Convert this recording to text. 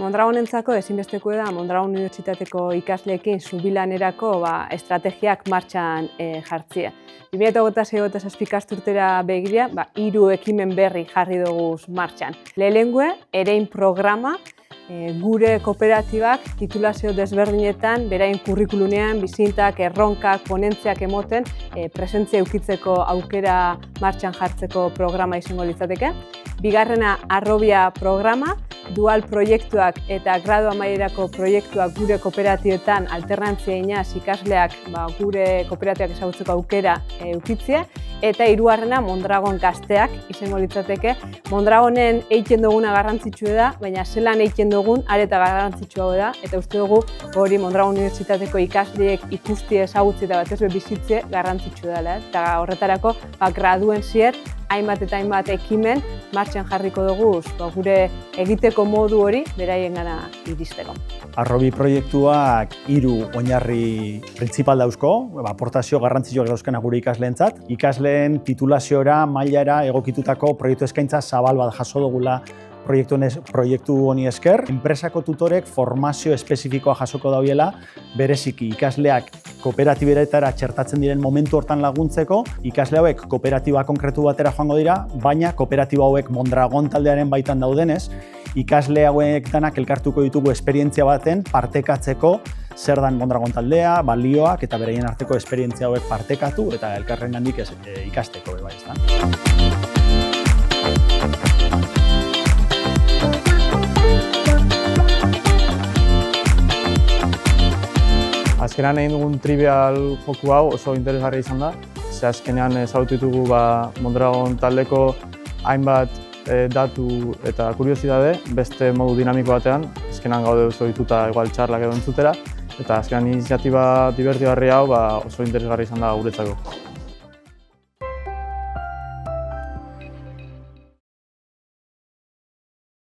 Mondragonentzako ezinbesteko da Mondragon Unibertsitateko ikasleekin zubilanerako estrategiak martxan jartzea. 2026-2027 ikasturtera begira, 3 ekimen berri jarri dugu martxan. Lehenengoa, erein programa, gure kooperatibak titulazio desberdinetan, beraien kurrikulunean, bizintak, erronkak, ponentziak emoten, presentzia eukitzeko aukera martxan jartzeko programa izango litzateke. Bigarrena, Arrobia programa, dual proiektuak eta gradu amaierako proiektuak gure kooperatietan alternantzia inaz ikasleak gure kooperatibak ezagutzeko aukera eukitzea. Eta hirugarrena, Mondragon gazteak izango litzateke. Mondragonen egiten duguna garrantzitsua da, baina zelan egiten dugun areta garrantzitsua da. Eta uste dugu hori Mondragon Unibertsitateko ikasleek ikusti ezagutzi eta batez bizitze garrantzitsua dela. Eta horretarako graduen zier, hainbat eta hainbat ekimen martxan jarriko dugu gure egiteko modu hori beraiengana iristeko. Arrobi proiektuak 3 oinarri printzipal dauzko, aportazio garrantzitsuak dauzkena gure ikasleentzat. Ikasleen titulaziora, mailara egokitutako proiektu eskaintza zabal bat jaso dugula proiektu honi esker. Enpresako tutorek formazio espezifikoa jasoko dauela, bereziki ikasleak kooperatiberetara txertatzen diren momentu hortan laguntzeko, ikasle hauek kooperatiba konkretu batera joango dira, baina kooperatiba hauek Mondragon taldearen baitan daudenez, ikasle hauek danak elkartuko ditugu esperientzia baten partekatzeko zer dan Mondragon taldea, balioak eta beraien arteko esperientzia hauek partekatu eta elkarrengandik ikasteko. Azkenean egin dugun trivial joku hau oso interesgarria izan da. Ze azkenean ezagutu ditugu Mondragon taldeko hainbat datu eta kuriosidade beste modu dinamiko batean. Azkenean gaude oso dituta igual txarlak edo entzutera. Eta azkenean iniziatiba divertigarria hau oso interesgarria izan da guretzako.